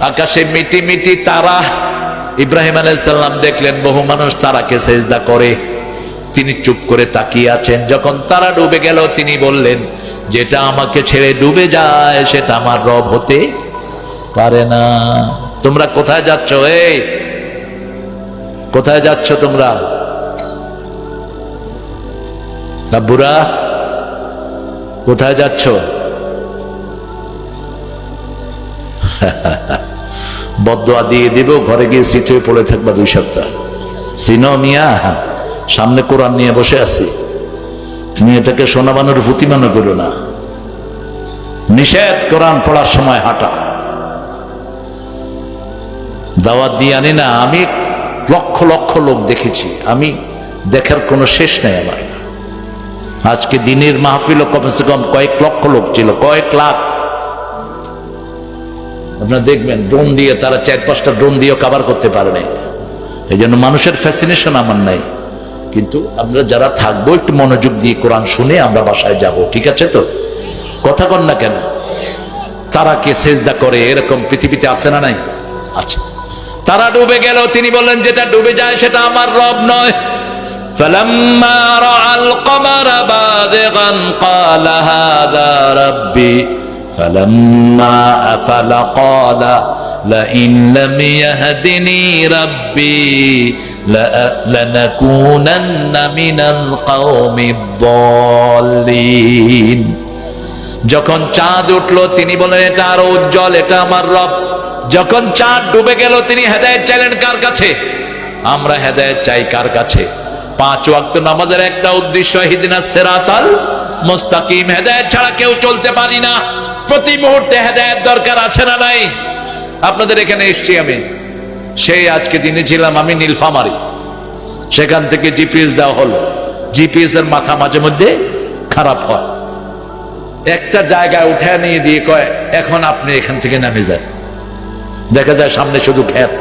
আকাশে মিটি মিটি তারা। ইব্রাহিম আলাইহিস সালাম দেখলেন বহু মানুষ তারাকে সেজদা করে, তিনি চুপ করে তাকিয়ে আছেন। যখন তারা ডুবে গেল তিনি বললেন, যেটা আমাকে ছেড়ে ডুবে যায় সেটা আমার রব হতে পারে না। তোমরা কোথায় যাচ্ছ? এই কোথায় যাচ্ছ তোমরা? আব্বুরা কোথায় যাচ্ছ? বদদোয়া দিয়ে দিব, ঘরে গিয়ে সিট হয়ে পড়ে থাকবা 2 সপ্তাহ। সিনো মিয়া, সামনে কোরআন নিয়ে বসে আছি, তুমি এটাকে সোনা বানুর ভূতি মনে করো না। নিষেধ কোরআন পড়ার সময় হাঁটা। দাওয়াত দিয়ে আনি না, আমি লক্ষ লক্ষ লোক দেখেছি, আমি দেখার কোনো শেষ নাই আমার। আজকে দিনের মাহফিল কমসে কম কয়েক লক্ষ লোক ছিল, কয়েক লাখ। আপনারা দেখবেন ড্রোন দিয়ে তারা 4-5টা ড্রোন দিয়েও কভার করতে পারে নাই। এই জন্য মানুষের ফ্যাসিনেশন আমার নাই, কিন্তু আমরা যারা থাকবো একটু মনোযোগ দিয়ে কোরআন শুনে আমরা বাসায় যাব, ঠিক আছে তো? কথা কন না কেন? তারা কে সেজদা করে এরকম পৃথিবীতে আছে না নাই? আচ্ছা, তারা ডুবে গেল, তিনি বললেন যেটা ডুবে যায় সেটা আমার রব নয়। ফালাম্মা রাআল কমারা বাযিগান ক্বালা হাযা রাব্বি ফালাম্মা আফালা ক্বালা লাইন লাম ইয়াহদিনি রাব্বি লানাকুনান্না মিনাল কওমিদ দাল্লিন। যখন চাঁদ উঠলো তিনি বলেন এটা আরো উজ্জ্বল, এটা আমার রব। যখন চাঁদ ডুবে গেল তিনি হেদায়েত চাইলেন কার কাছে? আমরা হেদায়েত চাই কার কাছে? 5 ওয়াক্ত নামাজের একটা উদ্দেশ্য ইহদিনাস সিরাতাল মুস্তাকিম। হেদায়েত ছাড়া কেউ চলতে পারি না। প্রতি মুহূর্তে হেদায়েত দরকার, আছে না নাই? আপনাদের এখানে এসেছি আমি, সেই আজকে দিনে ছিলাম আমি নীলফামারী, সেখান থেকে জিপিএস দেওয়া হলো। জিপিএস এর মাথা মাঝে মধ্যে খারাপ হয়, একটা জায়গায় উঠে নিয়ে দিয়ে কয় এখন আপনি এখান থেকে নামে যান। দেখা যায় সামনে শুধু ক্ষেত।